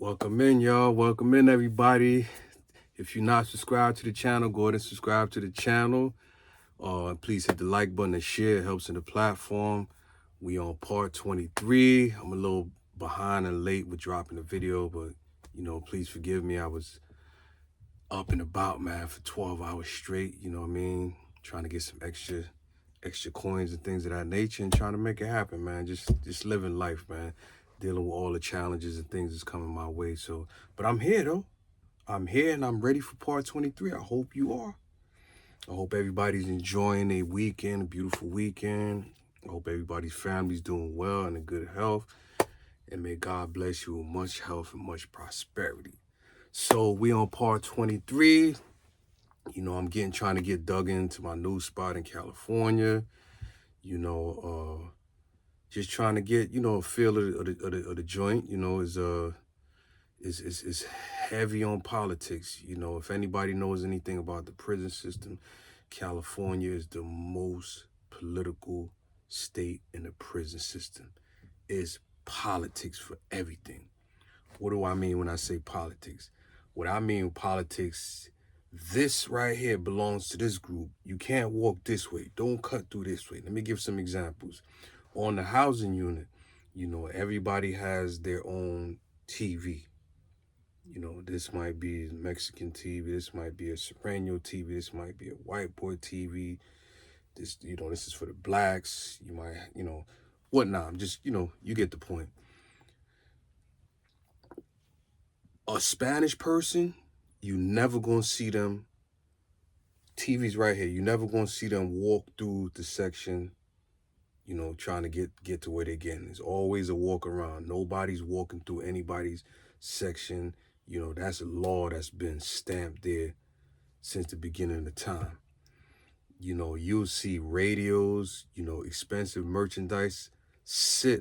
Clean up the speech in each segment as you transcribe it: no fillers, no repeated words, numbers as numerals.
Welcome in, y'all. Welcome in, everybody. If you're not subscribed to the channel, go ahead and subscribe to the channel. Please hit the like button and share. It helps in the platform. We on part 23. I'm a little behind and late with dropping the video, but, please forgive me. I was up and about, man, for 12 hours straight, you know what I mean? Trying to get some extra coins and things of that nature and trying to make it happen, man. Just living life, man. Dealing with all the challenges and things that's coming my way. But I'm here though. I'm here and I'm ready for part 23. I hope you are. I hope everybody's enjoying a weekend, a beautiful weekend. I hope everybody's family's doing well and in good health. And may God bless you with much health and much prosperity. So we on part 23. I'm trying to get dug into my new spot in California. Just trying to get, a feel of the joint, is heavy on politics. If anybody knows anything about the prison system, California is the most political state in the prison system. It's politics for everything. What do I mean when I say politics? What I mean with politics, this right here belongs to this group. You can't walk this way. Don't cut through this way. Let me give some examples. On the housing unit, everybody has their own TV. This might be Mexican TV. This might be a Sereno TV. This might be a white boy TV. This is for the blacks. You might, whatnot. I'm just, you get the point. A Spanish person, you never gonna see them. TV's right here. You never gonna see them walk through the section, trying to get to where they're getting. There's always a walk around. Nobody's walking through anybody's section. That's a law that's been stamped there since the beginning of time. You'll see radios, expensive merchandise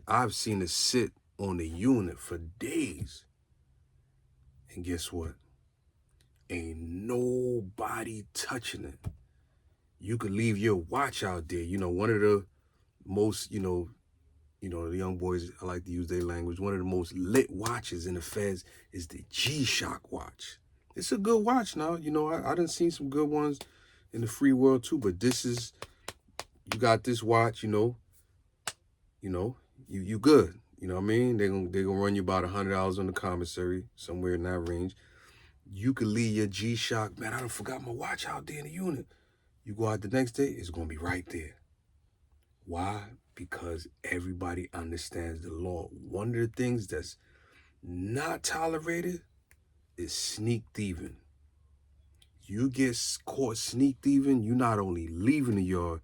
I've seen it sit on the unit for days. And guess what? Ain't nobody touching it. You could leave your watch out there. One of the most, the young boys, I like to use their language, one of the most lit watches in the feds is the G-Shock watch. It's a good watch now. I done seen some good ones in the free world too, but you got this watch, you good. You know what I mean? They're gonna run you about $100 on the commissary, somewhere in that range. You could leave your G-Shock, man, I done forgot my watch out there in the unit. You go out the next day, it's gonna be right there. Why? Because everybody understands the law. One of the things that's not tolerated is sneak thieving. You get caught sneak thieving, you not only leaving the yard,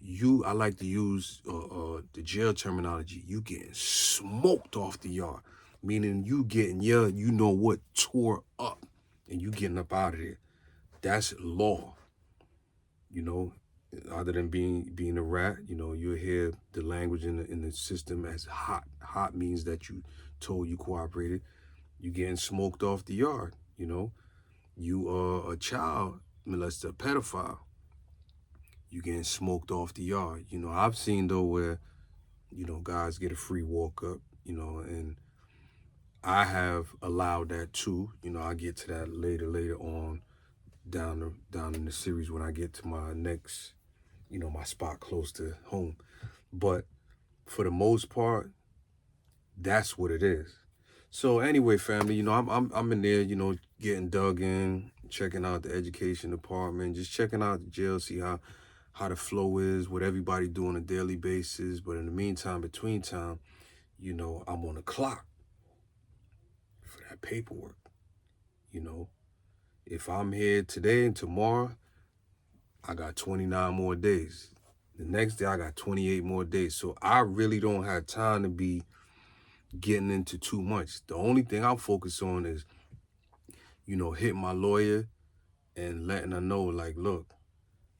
I like to use the jail terminology, you getting smoked off the yard. Meaning you getting what tore up and you getting up out of there. That's law. Other than being a rat, you'll hear the language in the system as hot. Hot means that you told you cooperated. You getting smoked off the yard, You are a child molester, a pedophile. You getting smoked off the yard. I've seen though where, guys get a free walk up, and I have allowed that too. I'll get to that later on down in the series when I get to my next, my spot close to home. But for the most part, that's what it is. So anyway, family, I'm in there, getting dug in, checking out the education department, just checking out the jail, see how the flow is, what everybody do on a daily basis. But in the meantime, between time, I'm on the clock for that paperwork. If I'm here today and tomorrow, I got 29 more days. The next day, I got 28 more days. So I really don't have time to be getting into too much. The only thing I'm focused on is, hitting my lawyer and letting her know, like, look,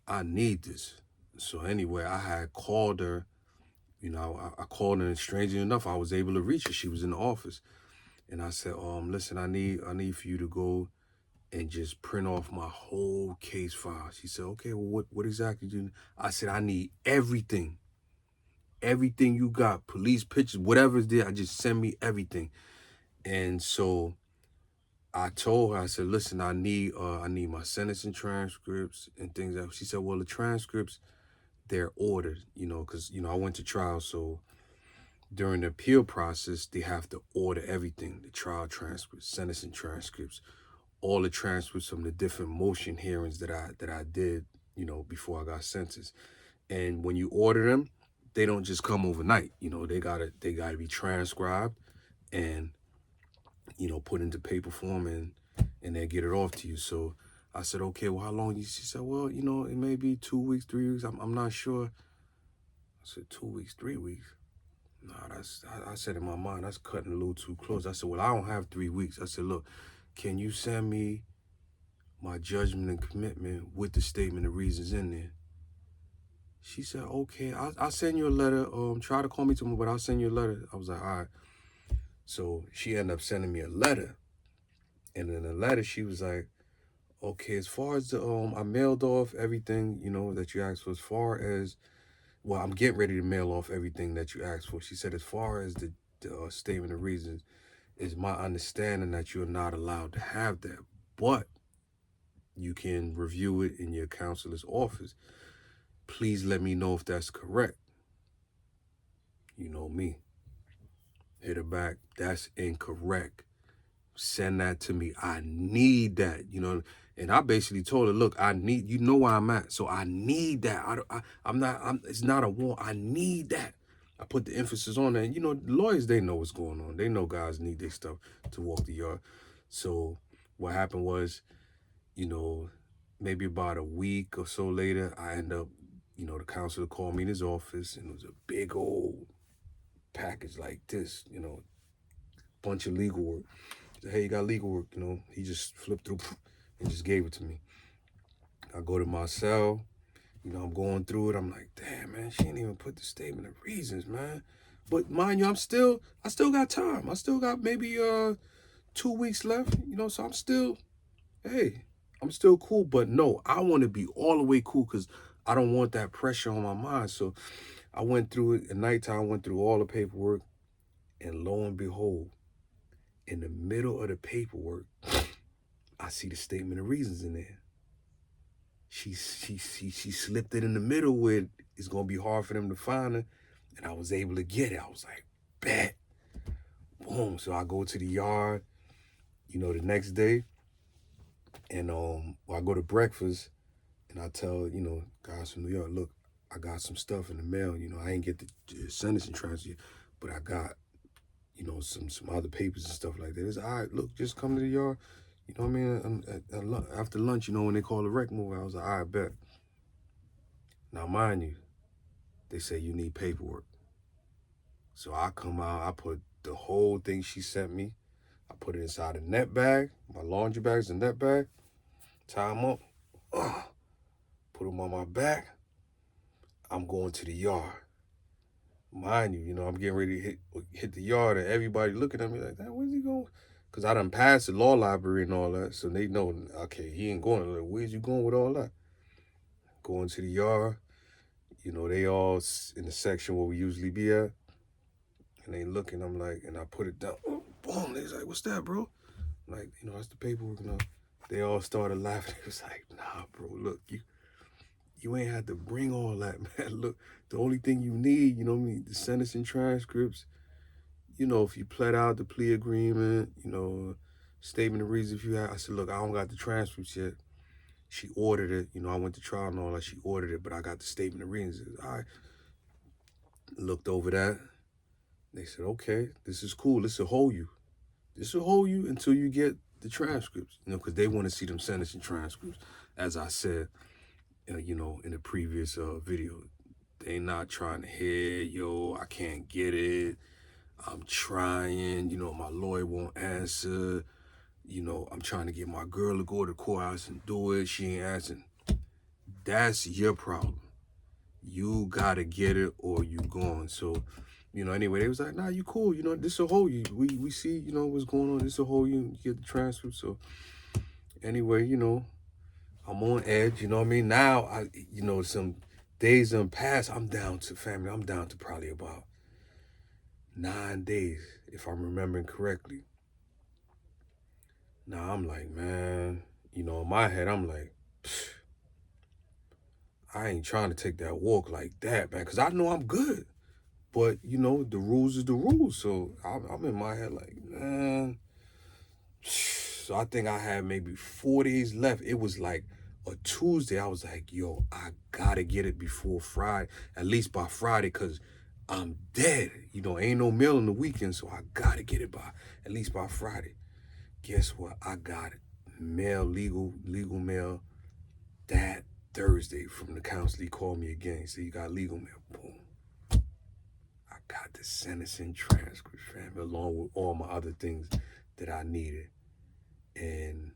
I need this. So anyway, I had called her, I called her, and strangely enough, I was able to reach her. She was in the office. And I said, listen, I need for you to go and just print off my whole case file. She said, okay, well, what exactly do you need? I said, I need everything. Everything you got, police pictures, whatever's there, I just send me everything. And so I told her, I said, listen, I need my sentencing transcripts and things like that. She said, well, the transcripts, they're ordered, you know, because, you know, I went to trial. So during the appeal process, they have to order everything, the trial transcripts, sentencing transcripts, all the transcripts from the different motion hearings that I did, you know, before I got sentenced. And when you order them, they don't just come overnight. You know, they gotta be transcribed and, you know, put into paper form and then get it off to you. So I said, okay, well, how long? She said, well, you know, it may be 2 weeks, 3 weeks. I'm not sure. I said, 2 weeks, 3 weeks. Nah, I said in my mind, that's cutting a little too close. I said, well, I don't have 3 weeks. I said, look, can you send me my judgment and commitment with the statement of reasons in there? She said, okay, I'll send you a letter. Try to call me tomorrow, but I'll send you a letter. I was like, all right. So she ended up sending me a letter. And in the letter, she was like, okay, as far as the, I mailed off everything, you know, that you asked for. As far as, well, I'm getting ready to mail off everything that you asked for. She said, as far as the statement of reasons, it's my understanding that you're not allowed to have that. But you can review it in your counselor's office. Please let me know if that's correct. You know me. Hit her back. That's incorrect. Send that to me. I need that, you know. And I basically told her, look, I need, you know where I'm at. So I need that. It's not a want. I need that. I put the emphasis on that. And, you know, lawyers, they know what's going on. They know guys need their stuff to walk the yard. So what happened was, you know, maybe about a week or so later, I end up, you know, the counselor called me in his office, and it was a big old package like this, you know, bunch of legal work. He said, hey, you got legal work, you know. He just flipped through and just gave it to me. I go to my cell, you know, I'm going through it. I'm like, damn, man, she didn't even put the statement of reasons, man. But mind you, I still got time. I still got maybe 2 weeks left, you know, so I'm still cool. But no, I want to be all the way cool because I don't want that pressure on my mind. So I went through it at nighttime. I went through all the paperwork, and lo and behold, in the middle of the paperwork, I see the statement of reasons in there. She slipped it in the middle where it's gonna be hard for them to find her, and I was able to get it. I was like, bet, boom. So I go to the yard, you know, the next day, and I go to breakfast, and I tell, you know, guys from New York, look, I got some stuff in the mail. You know, I ain't get the sentencing transfer, but I got, you know, some other papers and stuff like that. It's all right. Look, just come to the yard. You know what I mean? After lunch, you know, when they call a rec move, I was like, all right, bet. Now, mind you, they say you need paperwork. So I come out, I put the whole thing she sent me. I put it inside a net bag. My laundry bag's a net bag. Tie them up. Put them on my back. I'm going to the yard. Mind you, you know, I'm getting ready to hit the yard, and everybody looking at me like, where's he going? Because I done passed the law library and all that, so they know, okay, he ain't going. Like, where's you going with all that? Going to the yard, you know, they all in the section where we usually be at, and they looking, I'm like, and I put it down, boom, they was like, what's that, bro? I'm like, you know, that's the paperwork, you know. They all started laughing. It was like, nah, bro, look, you ain't had to bring all that, man. Look, the only thing you need, you know what I mean, the sentencing transcripts, you know, if you pled out the plea agreement, you know, statement of reasons if you had. I said, look, I don't got the transcripts yet. She ordered it. You know, I went to trial and all that. She ordered it, but I got the statement of reasons. I looked over that. They said, okay, this is cool. This will hold you. This will hold you until you get the transcripts, you know, because they want to see them sentencing transcripts. As I said, you know, in the previous video, they not trying to hear, yo, I can't get it. I'm trying, you know, my lawyer won't answer. You know, I'm trying to get my girl to go to the courthouse and do it. She ain't answering. That's your problem. You gotta get it or you gone. So, you know, anyway, they was like, nah, you cool. You know, this will hold you. We see, you know, what's going on. This will hold you. You get the transcript. So anyway, you know, I'm on edge. You know what I mean? Now, you know, some days in past, I'm down to family. I'm down to probably about 9 days, if I'm remembering correctly. Now I'm like, man, you know, in my head, I'm like, I ain't trying to take that walk like that, man, because I know I'm good. But, you know, the rules is the rules. So I'm in my head like, man. So I think I had maybe 4 days left. It was like a Tuesday. I was like, yo, I gotta get it before Friday, at least by Friday, because I'm dead. You know, ain't no mail in the weekend, so I gotta get it by at least by Friday. Guess what? I got it. Mail, legal mail that Thursday from the council. He called me again. He said, you got legal mail. Boom. I got the sentencing transcript, fam, along with all my other things that I needed. And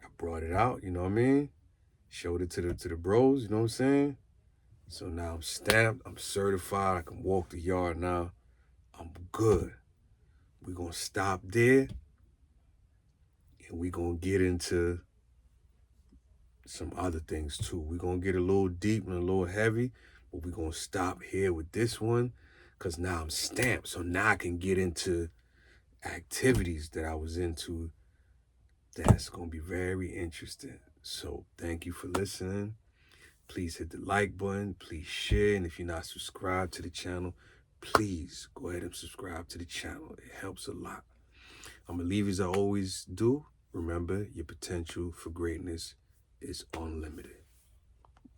I brought it out, you know what I mean? Showed it to the bros, you know what I'm saying? So now I'm stamped, I'm certified, I can walk the yard now. I'm good. We're gonna stop there and we're gonna get into some other things too. We're gonna get a little deep and a little heavy, but we're gonna stop here with this one because now I'm stamped. So now I can get into activities that I was into that's gonna be very interesting. So thank you for listening. Please hit the like button, please share, and if you're not subscribed to the channel, please go ahead and subscribe to the channel. It helps a lot. I'm gonna leave as I always do. Remember, your potential for greatness is unlimited.